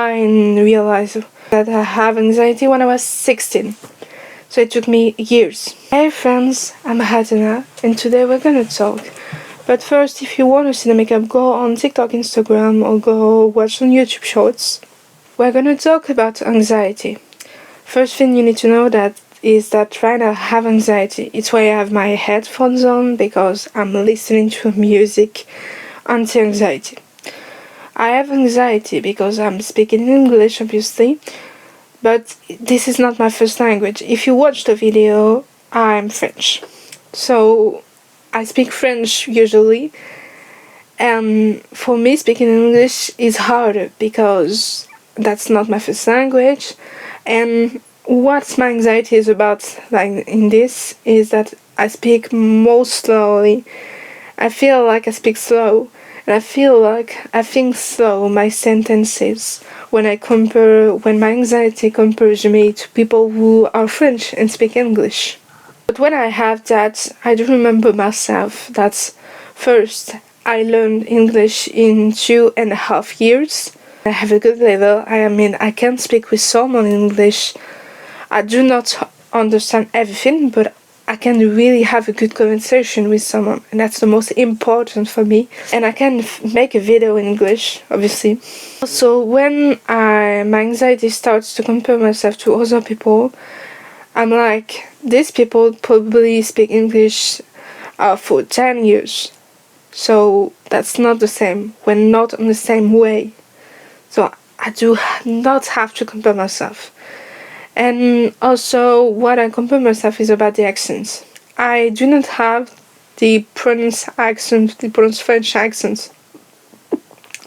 I realized that I have anxiety when I was 16. So it took me years. Hey friends, I'm Athéna, and today we're gonna talk. But first, if you want to see the makeup, go on TikTok, Instagram, or go watch some YouTube shorts. We're gonna talk about anxiety. First thing you need to know is that right now I have anxiety. It's why I have my headphones on, because I'm listening to music anti-anxiety. I have anxiety because I'm speaking English, obviously, but this is not my first language. If you watch the video, I'm French. So I speak French usually, and for me speaking English is harder because that's not my first language. And what my anxiety is about, like in this, is that I speak more slowly. I feel like I speak slow, and I feel like I think slow my sentences when my anxiety compares me to people who are French and speak English. But when I have that, I do remember myself that first I learned English in 2.5 years. I have a good level. I can speak with someone in English. I do not understand everything, but I can really have a good conversation with someone, and that's the most important for me. And I can make a video in English, obviously. Also, when my anxiety starts to compare myself to other people, I'm like, these people probably speak English for 10 years. So that's not the same. We're not on the same way. So I do not have to compare myself. And also, what I compare myself is about the accents. I do not have the French French accent,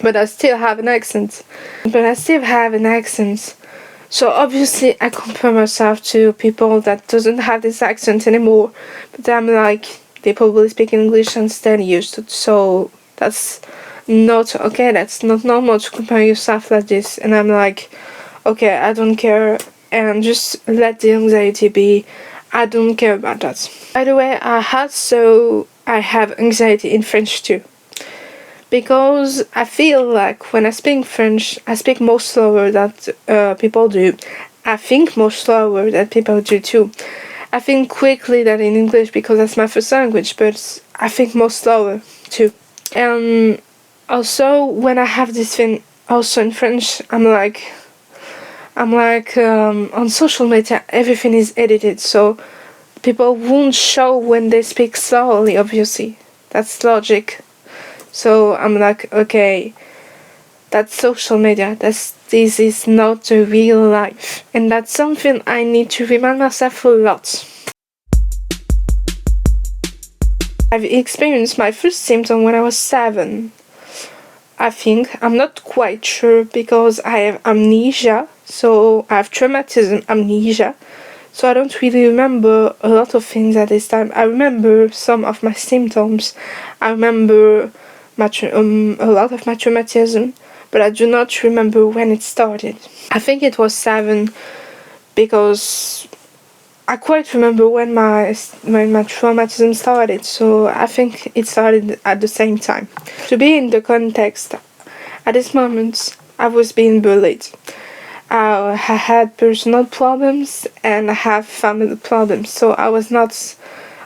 but I still have an accent. So obviously, I compare myself to people that doesn't have this accent anymore. But I'm like, they probably speak English and still used to. So that's not okay. That's not normal to compare yourself like this. And I'm like, okay, I don't care. And just let the anxiety be. I don't care about that. By the way, I have anxiety in French too. Because I feel like when I speak French, I speak more slower than people do. I think more slower than people do too. I think quickly than in English because that's my first language, but I think more slower too. And also, when I have this thing also in French, I'm like on social media everything is edited, so people won't show when they speak slowly, obviously. That's logic. So I'm like, okay, that's social media. This is not the real life. And that's something I need to remind myself a lot. I've experienced my first symptom when I was 7. I think, I'm not quite sure because I have amnesia. So I have traumatism amnesia, so I don't really remember a lot of things at this time. I remember some of my symptoms. I remember a lot of my traumatism, but I do not remember when it started. I think it was 7 because I quite remember when my traumatism started, so I think it started at the same time. To be in the context, at this moment, I was being bullied. I had personal problems and I have family problems, so I was not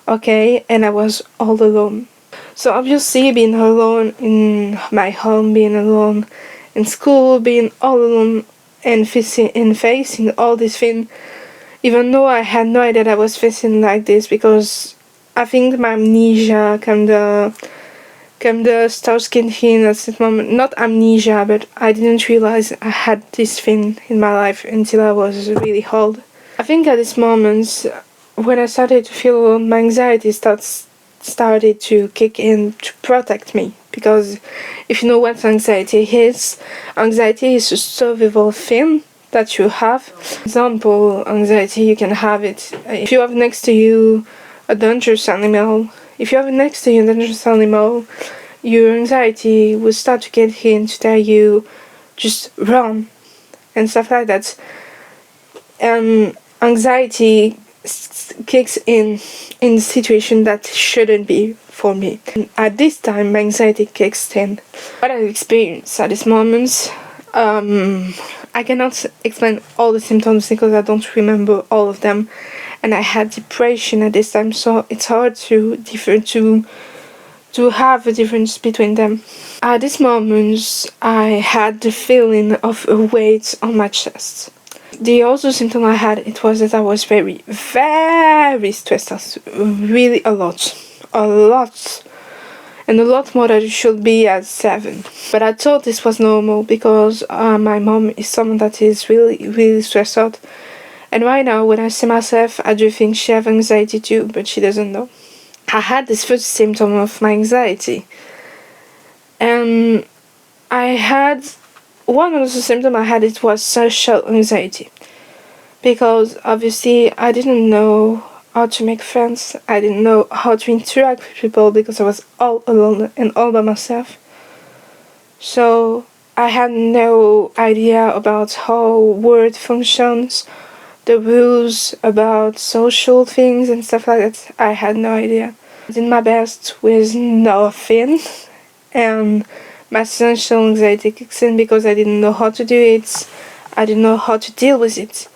okay and I was all alone. So obviously being alone in my home, being alone in school, being all alone and facing all these things, even though I had no idea that I was facing like this, because I think my amnesia starts kicking in at this moment. Not amnesia, but I didn't realize I had this thing in my life until I was really old. I think at this moment, when I started to feel my anxiety started to kick in to protect me. Because if you know what anxiety is a survival thing that you have. For example, anxiety, you can have it if you have next to you a dangerous animal. If you have next to you a dangerous animal, your anxiety will start to get in to tell you just run and stuff like that. And anxiety kicks in the situation that shouldn't be for me. And at this time, my anxiety kicks in. What I experience at this moment, I cannot explain all the symptoms because I don't remember all of them, and I had depression at this time, so it's hard to have a difference between them. At this moment, I had the feeling of a weight on my chest. The other symptom I had, it was that I was very, very stressed out, really a lot, and a lot more than it should be at 7. But I thought this was normal because my mom is someone that is really, really stressed out. And right now, when I see myself, I do think she has anxiety too, but she doesn't know. I had this first symptom of my anxiety. And I had one of the symptoms I had, it was social anxiety. Because obviously I didn't know how to make friends. I didn't know how to interact with people because I was all alone and all by myself. So I had no idea about how word functions, the rules about social things and stuff like that. I had no idea. I did my best with nothing, and my social anxiety kicks in because I didn't know how to do it. I didn't know how to deal with it.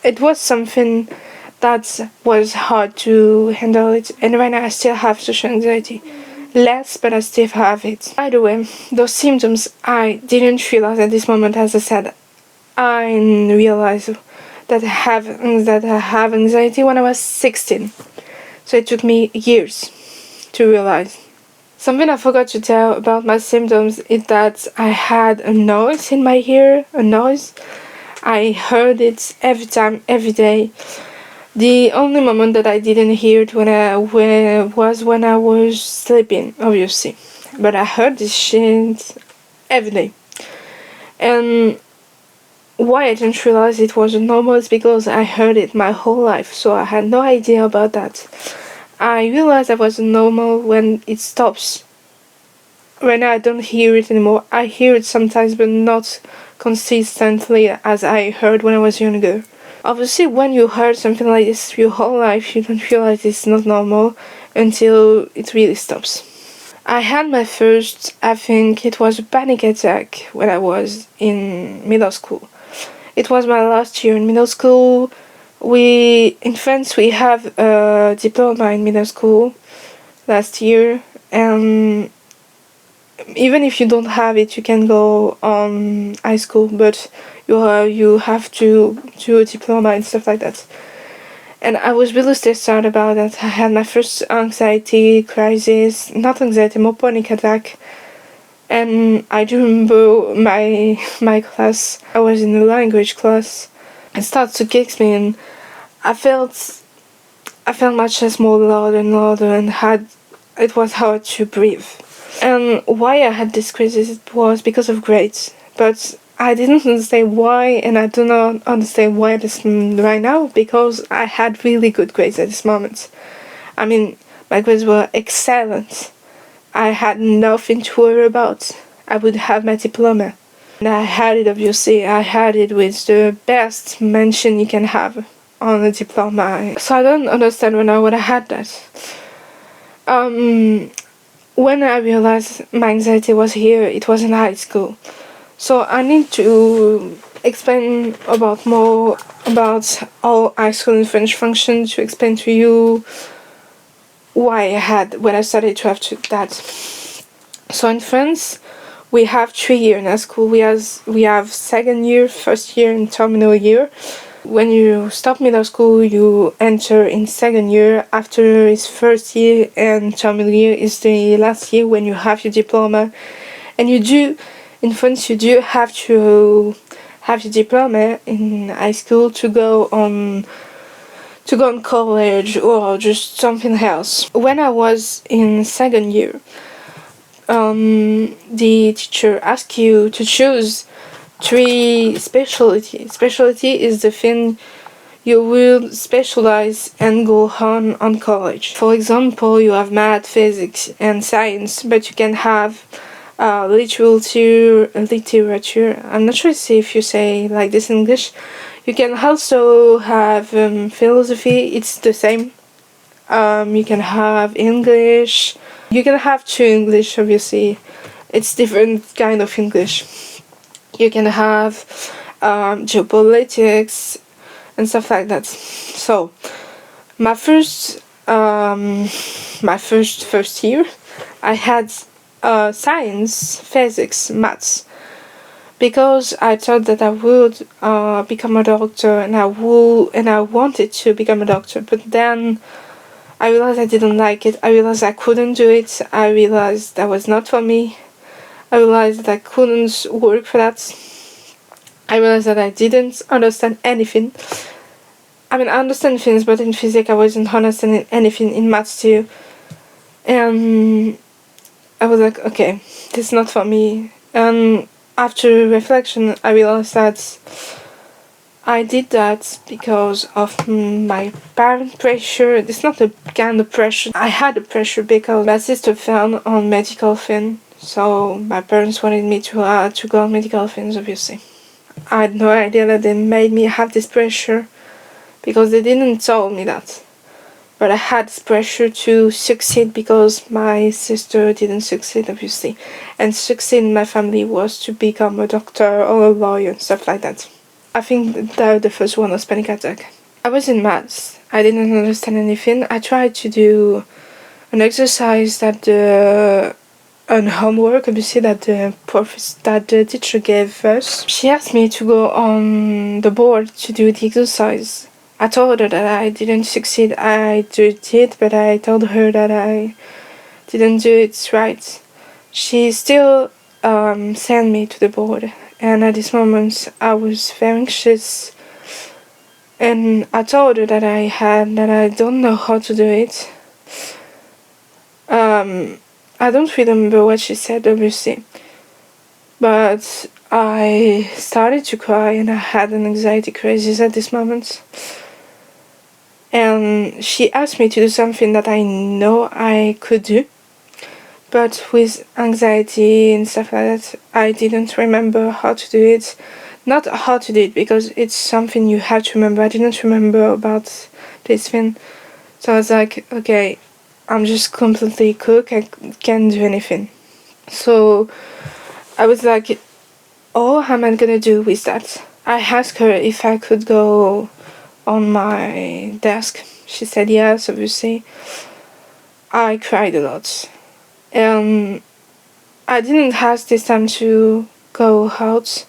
It was something that was hard to handle it, and right now I still have social anxiety. Less, but I still have it. By the way, those symptoms I didn't realize at this moment, as I said. I realized that I have anxiety when I was 16. So it took me years to realize. Something I forgot to tell about my symptoms is that I had a noise in my ear, a noise. I heard it every time, every day. The only moment that I didn't hear it was when I was sleeping, obviously. But I heard this shit every day. And why I didn't realize it was normal is because I heard it my whole life, so I had no idea about that. I realized I was normal when it stops. Right now I don't hear it anymore. I hear it sometimes, but not consistently as I heard when I was younger. Obviously, when you heard something like this your whole life, you don't realize it's not normal until it really stops. I had my first, I think it was a panic attack when I was in middle school. It was my last year in middle school. In France, we have a diploma in middle school last year, and even if you don't have it, you can go on high school, but you have to do a diploma and stuff like that. And I was really stressed out about that. I had my first anxiety crisis, not anxiety, more panic attack. And I do remember my class, I was in a language class, it started to kick me, and I felt my chest more louder and louder, and it was hard to breathe. And why I had this crisis was because of grades, but I didn't understand why, and I do not understand why this right now, because I had really good grades at this moment. I mean, my grades were excellent. I had nothing to worry about. I would have my diploma. And I had it, obviously. I had it with the best mention you can have on a diploma. So I don't understand when I had that. When I realized my anxiety was here, it was in high school. So I need to explain more about how high school in French function, to explain to you why I had when I started to have that. So in France, we have 3 years in high school. We have second year, first year, and terminal year. When you stop middle school, you enter in second year. After is first year, and terminal year is the last year when you have your diploma. And in France, you do have to have your diploma in high school to go on college or just something else. When I was in second year, the teacher asked you to choose 3 specialty. Specialty is the thing you will specialize and go on college. For example, you have math, physics, and science, but you can have literature. I'm not sure if you say like this in English. You can also have philosophy. It's the same. You can have English. You can have 2 English, obviously. It's different kind of English. You can have geopolitics and stuff like that. So my first first year, I had science, physics, maths, because I thought that I would become a doctor, and I wanted to become a doctor. But then I realized I didn't like it. I realized I couldn't do it. I realized that was not for me. I realized that I couldn't work for that. I realized that I didn't understand anything. I mean, I understand things, but in physics I wasn't understanding anything, in maths too. And I was like, okay, this is not for me. And after reflection, I realized that I did that because of my parent pressure. It's not a kind of pressure. I had a pressure because my sister found on medical thing. So my parents wanted me to go on medical things, obviously. I had no idea that they made me have this pressure, because they didn't tell me that. But I had this pressure to succeed because my sister didn't succeed, obviously. And succeed in my family was to become a doctor or a lawyer and stuff like that. I think that the first one was panic attack. I was in maths. I didn't understand anything. I tried to do an exercise that an homework, obviously, that the teacher gave us. She asked me to go on the board to do the exercise. I told her that I didn't succeed. I did it, but I told her that I didn't do it right. She still sent me to the board, and at this moment I was very anxious. And I told her that I don't know how to do it. I don't remember what she said, obviously, but I started to cry and I had an anxiety crisis at this moment. And she asked me to do something that I know I could do, but with anxiety and stuff like that, I didn't remember how to do it. Not how to do it, because it's something you have to remember. I didn't remember about this thing. So I was like, okay, I'm just completely cooked. I can't do anything. So I was like, oh, how am I gonna do with that? I asked her if I could go on my desk. She said yes, obviously. I cried a lot. And I didn't have this time to go out,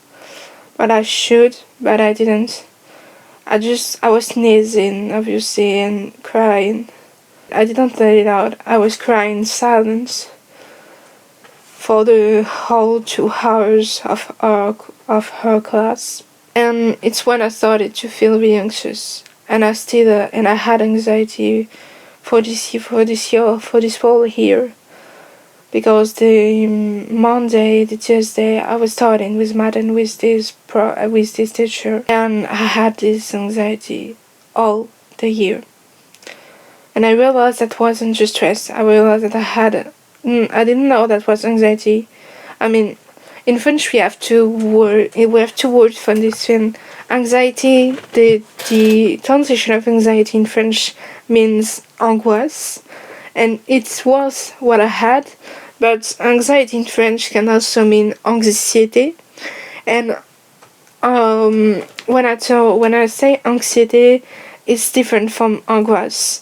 but I should, but I didn't. I was sneezing, obviously, and crying. I didn't let it out. I was crying in silence for the whole 2 hours of her class. And it's when I started to feel really anxious. And I had anxiety for this whole year. Because the Monday, the Tuesday, I was starting with math and with this teacher. And I had this anxiety all the year. And I realized that wasn't just stress. I realized that I didn't know that was anxiety. I mean, in French we have two words for this thing. Anxiety, the translation of anxiety in French means angoisse. And it was what I had, but anxiety in French can also mean myanxiety. And when I say anxiety, it's different from angoisse.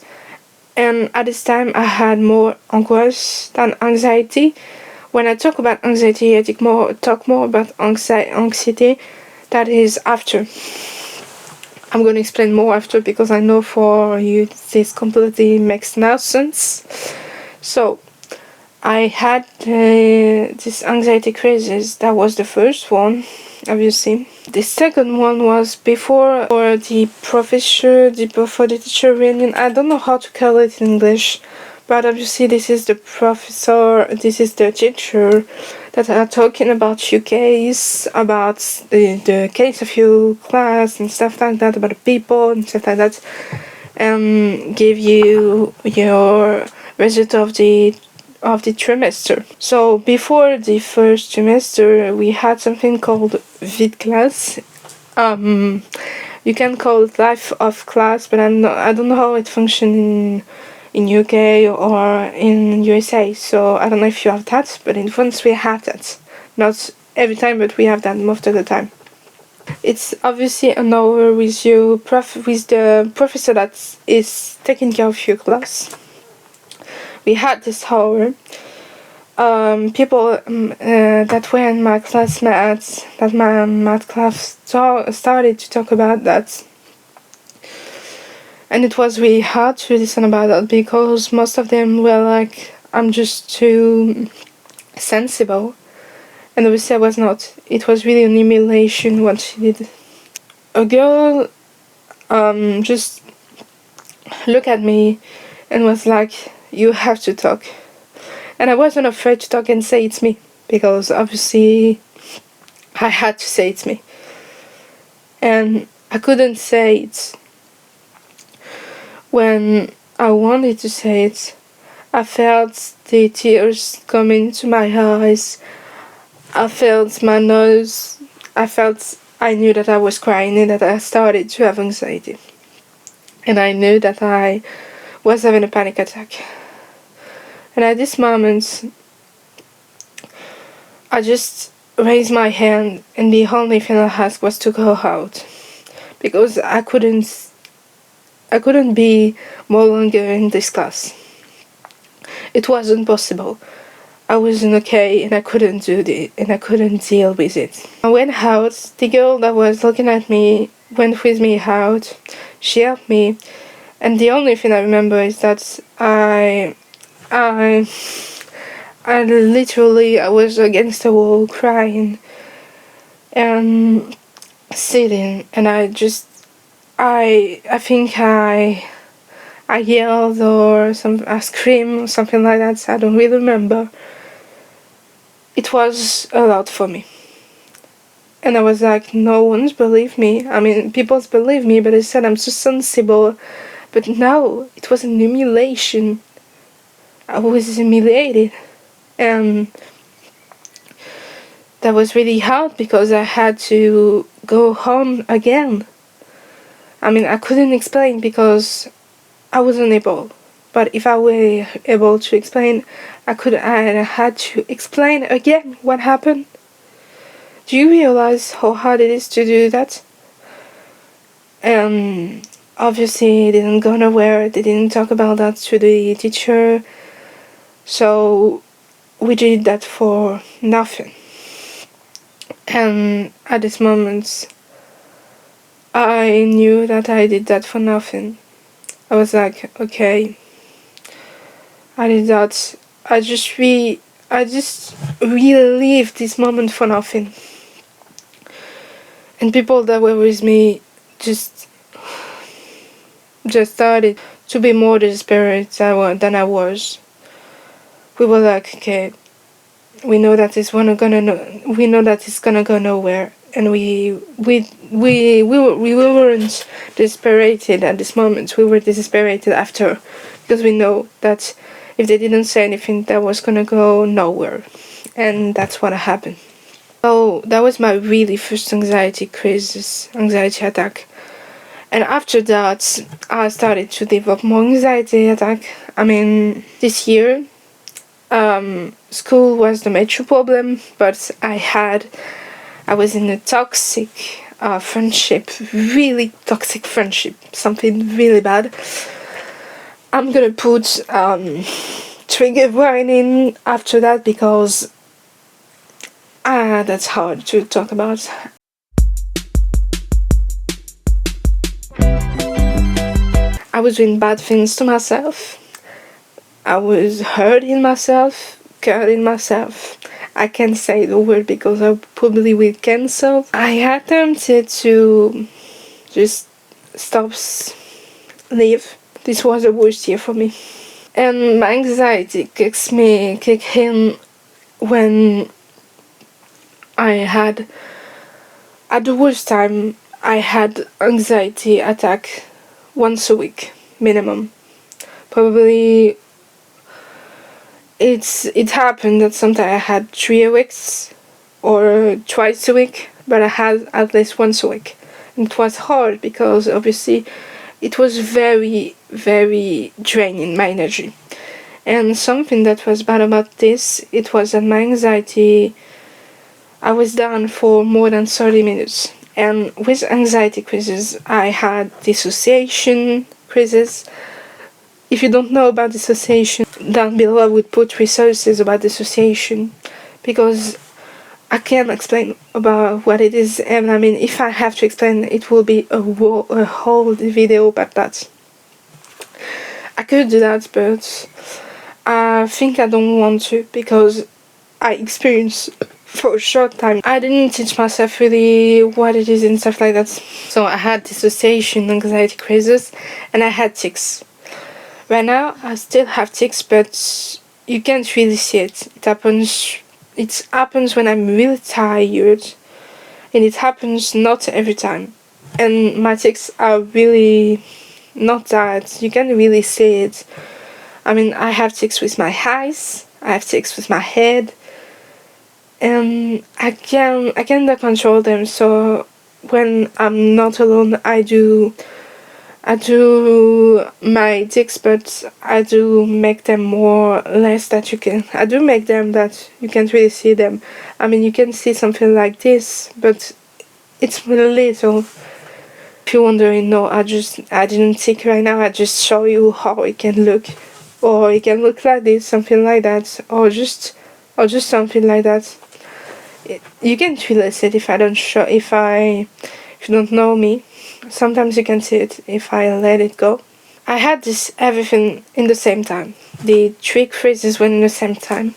And at this time, I had more angoisse than anxiety. When I talk about anxiety, I talk more about anxiety. That is after. I'm going to explain more after, because I know for you this completely makes no sense. So, I had this anxiety crisis. That was the first one, obviously. The second one was before the teacher reunion. I don't know how to call it in English, but obviously this is the teacher that are talking about your case, about the case of your class and stuff like that, about the people and stuff like that, and give you your result of the trimester. So before the first trimester, we had something called vid class. You can call it life of class, but I don't know how it functions in UK or in USA. So I don't know if you have that, but in France we have that. Not every time, but we have that most of the time. It's obviously an hour with with the professor that is taking care of your class. We had this hour. People that were in my classmates, that my math class started to talk about that. And it was really hard to listen about that because most of them were like, I'm just too sensible. And obviously I was not. It was really an humiliation what she did. A girl just looked at me and was like, you have to talk. And I wasn't afraid to talk and say it's me, because obviously I had to say it's me. And I couldn't say it when I wanted to say it. I felt the tears coming to my eyes. I felt my nose. I knew that I was crying and that I started to have anxiety. And I knew that I was having a panic attack. And at this moment, I just raised my hand, and the only thing I asked was to go out, because I couldn't be more longer in this class. It wasn't possible. I wasn't okay, and I couldn't deal with it. I went out. The girl that was looking at me went with me out. She helped me, and the only thing I remember is that I literally, I was against the wall crying and sitting, and I think I yelled or I screamed or something like that. I don't really remember. It was a lot for me. And I was like, no one's believed me. I mean, people's believe me, but I said I'm so sensible. But no, it was an humiliation. I was humiliated. And that was really hard because I had to go home again. I mean, I couldn't explain because I wasn't able. But if I were able to explain, I had to explain again what happened. Do you realize how hard it is to do that? And obviously it didn't go nowhere. They didn't talk about that to the teacher. So we did that for nothing. And at this moment, I knew that I did that for nothing. I was like, okay, I did that. I just relived this moment for nothing. And people that were with me just started to be more desperate than I was. We were like, okay, we know that it's gonna go nowhere, and we weren't desesperated at this moment. We were desesperated after, because we know that if they didn't say anything, that was gonna go nowhere, and that's what happened. So that was my really first anxiety attack. And after that, I started to develop more anxiety attack. I mean, this year, school was the major problem, but I was in a toxic friendship, really toxic friendship, something really bad. I'm gonna put trigger warning after that because that's hard to talk about. I was doing bad things to myself. I was hurting myself, cutting myself. I can't say the word because I probably will cancel. I attempted to just leave. This was the worst year for me. And my anxiety kicked in when at the worst time, I had anxiety attack once a week, minimum. Probably it happened that sometimes I had 3 weeks or twice a week, but I had at least once a week. And it was hard because obviously it was very, very draining, my energy. And something that was bad about this, it was that my anxiety I was down for more than 30 minutes. And with anxiety quizzes, I had dissociation quizzes. If you don't know about dissociation, down below I would put resources about dissociation, because I can't explain about what it is, and I mean, if I have to explain, it will be a whole video about that. I could do that, but I think I don't want to, because I experienced for a short time. I didn't teach myself really what it is and stuff like that. So I had dissociation, anxiety crisis, and I had tics. Right now, I still have tics, but you can't really see it. It happens when I'm really tired, and it happens not every time. And my tics are really not that. You can't really see it. I mean, I have tics with my eyes, I have tics with my head, and I cannot control them. So when I'm not alone, I do my tics, but I do make them more or less that you can. I do make them that you can't really see them. I mean, you can see something like this, but it's little. If you're wondering, no, I didn't tic right now. I just show you how it can look, or it can look like this, something like that, or just something like that. You can't really see it if I don't show. If you don't know me. Sometimes you can see it if I let it go. I had this everything in the same time. The trick phrases went in the same time.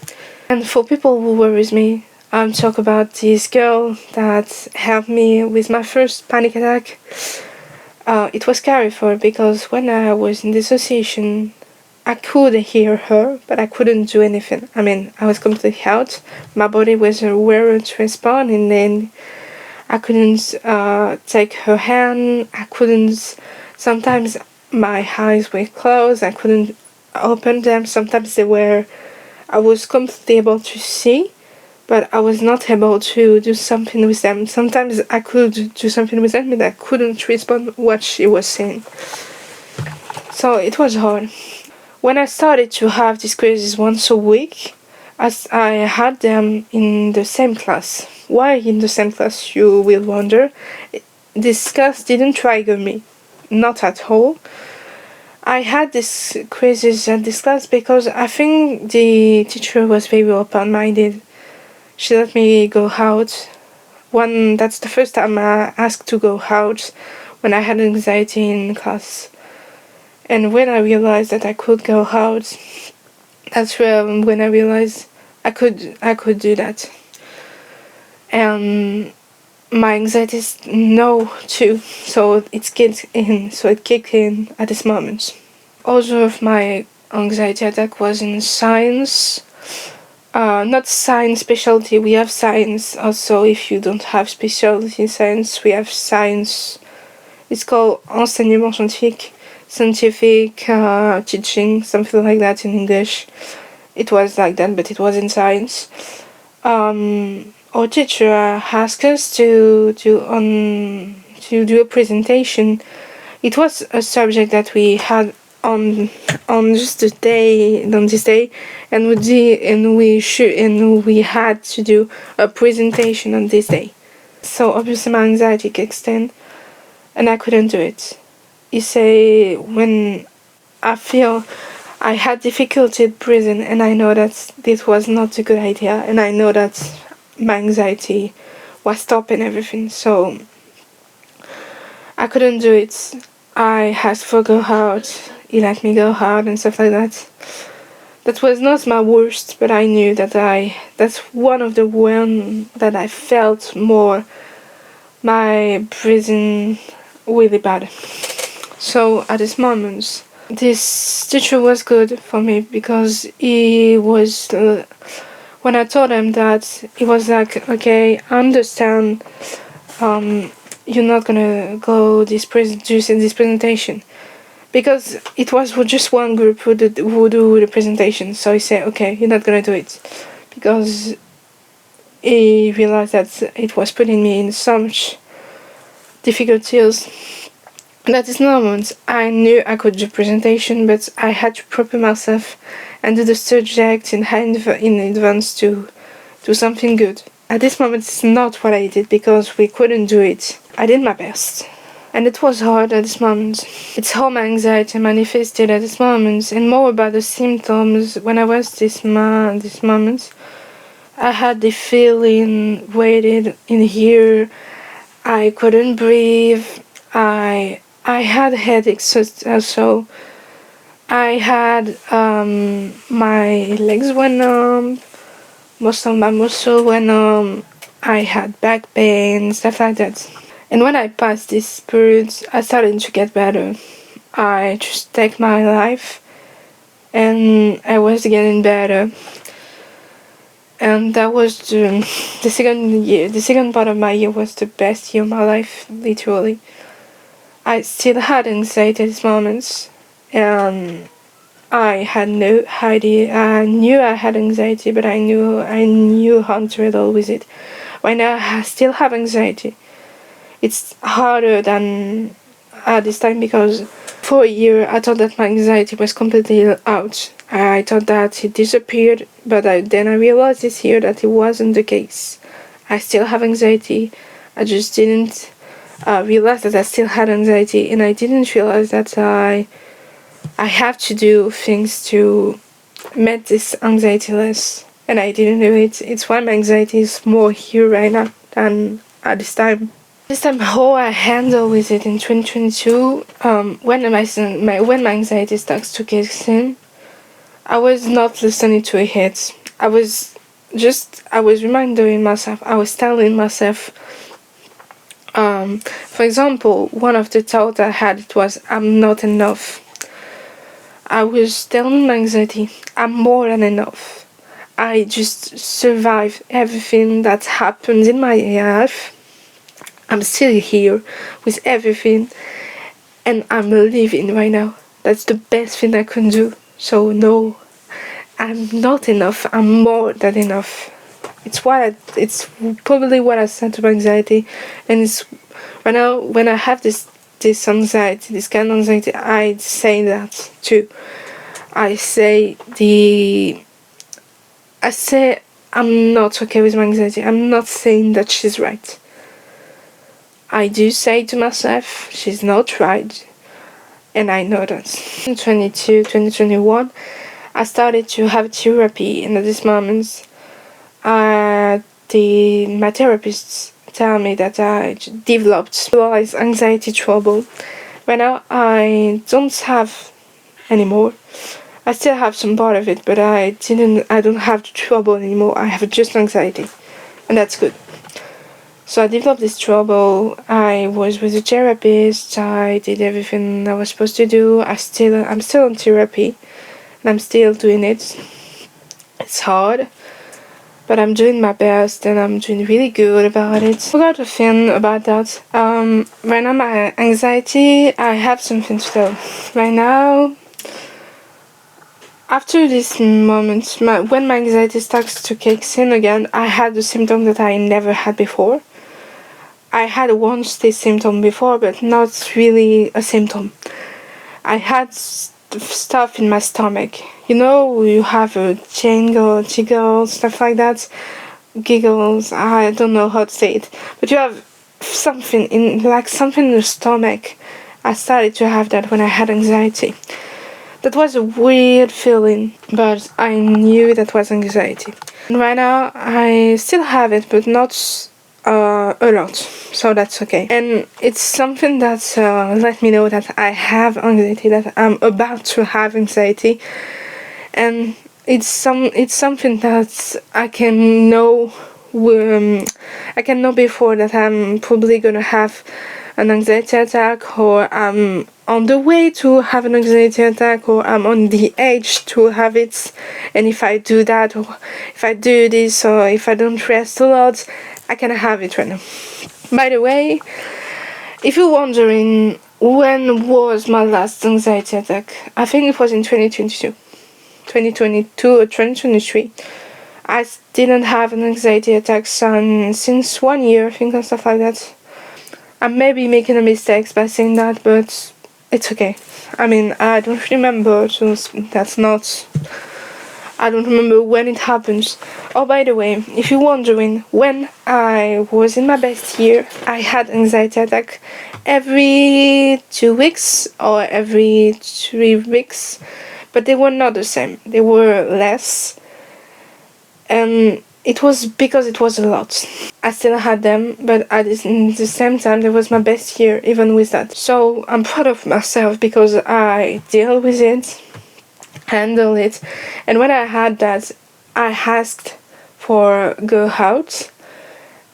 And for people who worries me, I'm talking about this girl that helped me with my first panic attack. It was scary for her, because when I was in dissociation, I could hear her, but I couldn't do anything. I mean, I was completely out. My body was aware to respond, and then I couldn't take her hand. I couldn't. Sometimes my eyes were closed. I couldn't open them. Sometimes they were. I was completely able to see, but I was not able to do something with them. Sometimes I could do something with them, but I couldn't respond what she was saying. So it was hard. When I started to have these quizzes once a week, as I had them in the same class. Why in the same class, you will wonder? This class didn't trigger me, not at all. I had these quizzes at this class because I think the teacher was very open-minded. She let me go out. That's the first time I asked to go out, when I had anxiety in class. And when I realized that I could go out, that's when I realized I could do that. And my anxiety is no too, so it kicked in at this moment. Also, of my anxiety attack was in science. Not science specialty, we have science also. If you don't have specialty in science, we have science. It's called enseignement scientific teaching, something like that in English. It was like that, but it was in science. Our teacher asked us to do a presentation. It was a subject that we had on this day, and we had to do a presentation on this day. So obviously my anxiety kicked in, and I couldn't do it. You say, when I feel I had difficulty breathing, and I know that this was not a good idea, and I know that my anxiety was stopping everything, so I couldn't do it. I had to go out, he let me go out and stuff like that. That was not my worst, but I knew that that's one of the one that I felt more my breathing really bad. So at this moment, this teacher was good for me, because he was, when I told him that, he was like, okay, I understand, you're not gonna go do this presentation, because it was just one group who do the presentation. So he said, okay, you're not gonna do it, because he realized that it was putting me in so much difficulties. And at this moment, I knew I could do presentation, but I had to prepare myself and do the subject in advance to do something good. At this moment, it's not what I did because we couldn't do it. I did my best. And it was hard at this moment. It's how my anxiety manifested at this moment, and more about the symptoms. When I was this moment, I had the feeling weighted in here. I couldn't breathe. I had headaches also. I had my legs were numb. Most of my muscle were numb. I had back pain, stuff like that. And when I passed this period, I started to get better. I just take my life, and I was getting better. And that was the second year. The second part of my year was the best year of my life, literally. I still had anxiety at this moment, and I had no idea. I knew I had anxiety, but I knew how to deal with it. Right now, I still have anxiety. It's harder than at this time because for a year I thought that my anxiety was completely out. I thought that it disappeared, but then I realized this year that it wasn't the case. I still have anxiety. I just didn't realize that I still had anxiety, and I didn't realize that I have to do things to make this anxiety less, and I didn't do it. It's why my anxiety is more here right now than at this time. This time, how I handle with it in 2022, when my anxiety starts to kick in, I was not listening to it. I was reminding myself, I was telling myself, for example, one of the thoughts I had, it was, I'm not enough. I was telling my anxiety, I'm more than enough. I just survived everything that happened in my life. I'm still here with everything, and I'm living right now. That's the best thing I can do. So no, I'm not enough. I'm more than enough. It's probably what I said to my anxiety, and it's right now when I have this anxiety, this kind of anxiety, I say that too. I say I'm not okay with my anxiety. I'm not saying that she's right. I do say to myself, she's not right, and I know that. In 2021, I started to have therapy, and at this moment, my therapists tell me that I developed anxiety trouble. Right now, I don't have anymore. I still have some part of it, but I don't have the trouble anymore. I have just anxiety, and that's good. So I developed this trouble. I was with a therapist. I did everything I was supposed to do. I'm still in therapy, and I'm still doing it. It's hard, but I'm doing my best, and I'm doing really good about it. I forgot a thing about that. Right now, my anxiety, I have something to tell. Right now, after this moment, when my anxiety starts to kick in again, I had the symptom that I never had before. I had once this symptom before, but not really a symptom. I had stuff in my stomach. You know, you have a jiggle, stuff like that. Giggles, I don't know how to say it. But you have something in the stomach. I started to have that when I had anxiety. That was a weird feeling, but I knew that was anxiety. And right now, I still have it, but not a lot, so that's okay. And it's something that let me know that I have anxiety, that I'm about to have anxiety, and it's something that I can know. I can know before that I'm probably gonna have an anxiety attack, or I'm on the way to have an anxiety attack, or I'm on the edge to have it. And if I do that, or if I do this, or if I don't rest a lot, I can have it right now. By the way, if you're wondering when was my last anxiety attack, I think it was in 2022 or 2023. I didn't have an anxiety attack since 1 year, I think, and stuff like that. I may be making a mistake by saying that, but it's okay. I mean, I don't remember, so that's not I don't remember when it happens. Oh, by the way, if you're wondering, when I was in my best year, I had anxiety attack every 2 weeks or every 3 weeks, but they were not the same. They were less, and it was because it was a lot. I still had them, but at the same time, it was my best year, even with that. So I'm proud of myself because I deal with it, handle it, and when I had that, I asked for go out,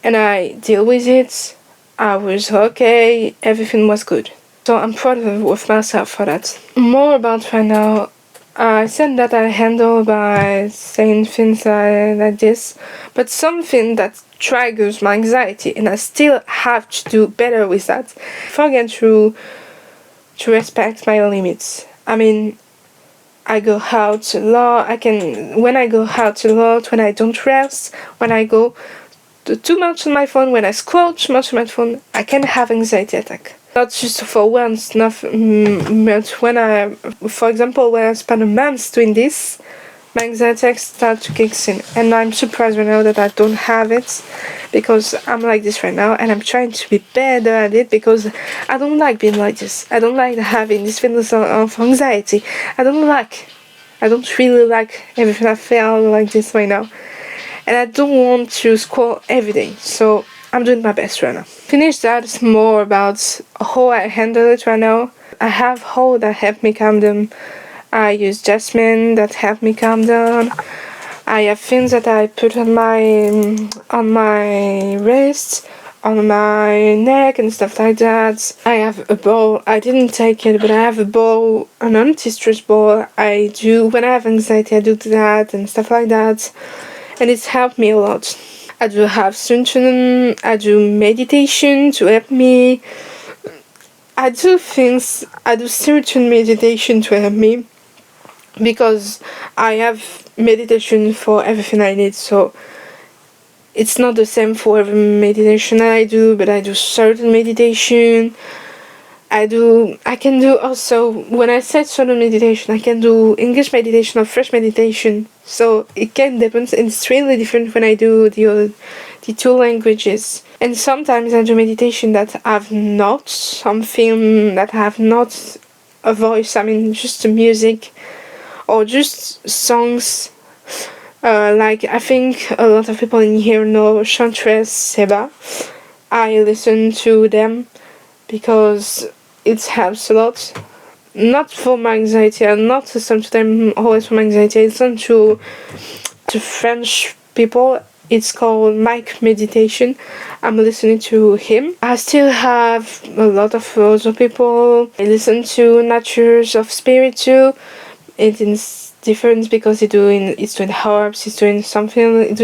and I deal with it. I was okay, everything was good. So I'm proud of myself for that. More about right now, I said that I handle by saying things like this, but something that triggers my anxiety, and I still have to do better with that. Forget to respect my limits. I mean, I go out a lot. When I go out a lot, when I don't rest, when I go too much on my phone, when I scroll too much on my phone, I can have anxiety attack. Not just for once, but when for example, when I spend a month doing this, my anxiety attack starts to kick in. And I'm surprised right now that I don't have it, because I'm like this right now, and I'm trying to be better at it, because I don't like being like this. I don't like having this feelings of anxiety. I don't really like everything I feel like this right now. And I don't want to scroll every day, so I'm doing my best right now. Finish that, it's more about how I handle it right now. I have how that help me calm down. I use jasmine that help me calm down. I have things that I put on my wrist, on my neck and stuff like that. I have a ball. I didn't take it, but I have a ball, an anti-stress ball. I do when I have anxiety. I do that and stuff like that, and it's helped me a lot. I do have sunshine. I do meditation to help me. I do certain meditation to help me, because I have meditation for everything I need. So it's not the same for every meditation I do, but I do certain meditation. I can do also, when I say certain meditation, I can do English meditation or French meditation. So it can depend. It's really different when I do the two languages. And sometimes I do meditation that have not something, that have not a voice. I mean, just the music or just songs. Like I think a lot of people in here know Chantress Seba. I listen to them because it helps a lot. Not for my anxiety, and not to listen to them always for my anxiety. I listen to French people. It's called Mike Meditation. I'm listening to him. I still have a lot of other people. I listen to Natures of Spirit too. It is different because it's doing herbs, it's doing something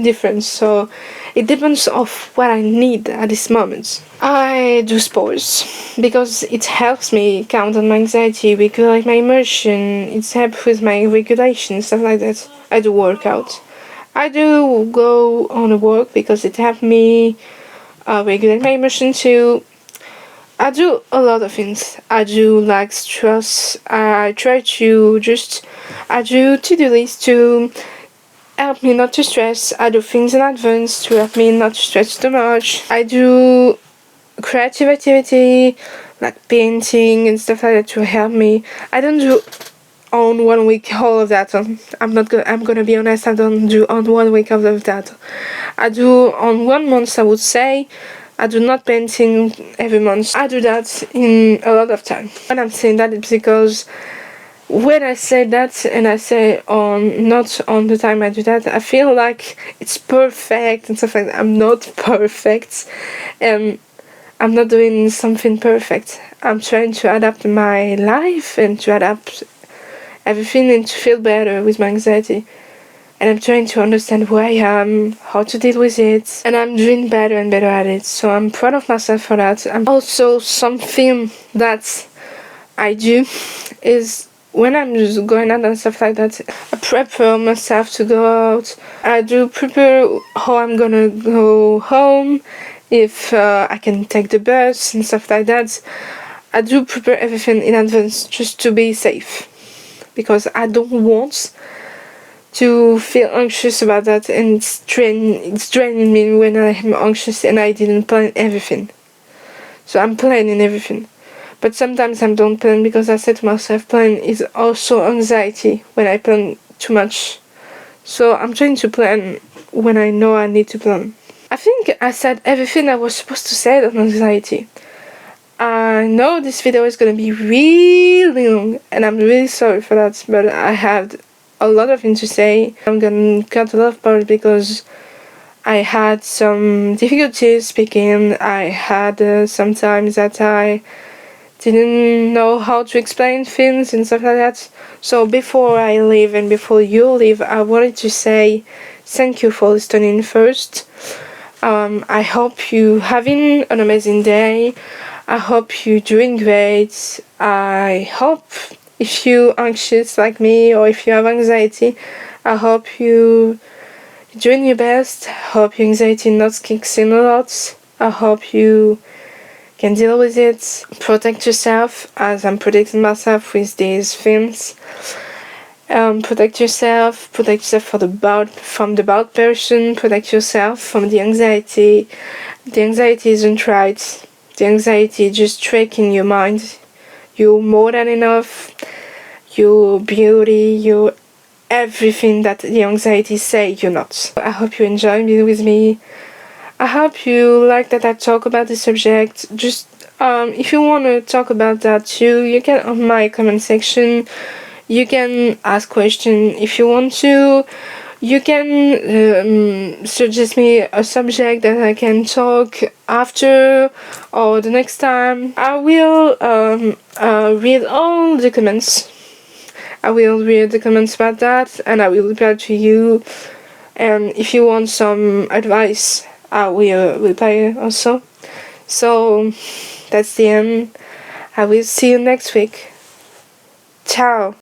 different, so it depends of what I need at this moment. I do sports because it helps me calm down my anxiety, regulate my emotion, it helps with my regulation, stuff like that. I do workout. I do go on a walk because it helps me regulate my emotion too. I do a lot of things. I do like stress. I do to-do lists to help me not to stress. I do things in advance to help me not to stress too much. I do creative activity like painting and stuff like that to help me. I don't do on 1 week all of that. I'm gonna be honest, I don't do on 1 week all of that. I do on 1 month, I would say. I do not painting every month. I do that in a lot of time. When I'm saying that, it's because when I say that and I say not on the time I do that, I feel like it's perfect and stuff like that. I'm not perfect. I'm not doing something perfect. I'm trying to adapt my life and to adapt everything and to feel better with my anxiety. And I'm trying to understand who I am, how to deal with it, and I'm doing better and better at it. So I'm proud of myself for that. I'm also, something that I do is when I'm just going out and stuff like that, I prepare myself to go out. I do prepare how I'm gonna go home, if I can take the bus and stuff like that. I do prepare everything in advance just to be safe. because I don't want to feel anxious about that, and it's draining me when I'm anxious and I didn't plan everything. So I'm planning everything. But sometimes I don't plan because I said to myself, plan is also anxiety when I plan too much. So I'm trying to plan when I know I need to plan. I think I said everything I was supposed to say on anxiety. I know this video is gonna be really long, and I'm really sorry for that, but I had a lot of things to say. I'm gonna cut a lot of parts because I had some difficulties speaking. I had some times that I didn't know how to explain things and stuff like that. So before I leave and before you leave, I wanted to say thank you for listening first. I hope you having an amazing day. I hope you're doing great. I hope if you're anxious like me or if you have anxiety, I hope you're doing your best. I hope your anxiety not kicks in a lot. I hope you can deal with it. Protect yourself as I'm protecting myself with these things. Protect yourself from the bad person, protect yourself from the anxiety. The anxiety isn't right. The anxiety is just tricking your mind. You're more than enough. You're beauty, you're everything that the anxiety say you're not. I hope you enjoy being with me. I hope you like that I talk about the subject. Just if you want to talk about that too, you can on my comment section. You can ask questions if you want to. You can suggest me a subject that I can talk after or the next time. I will read all the comments. I will read the comments about that and I will reply to you. And if you want some advice, I will reply also. So that's the end. I will see you next week. Ciao.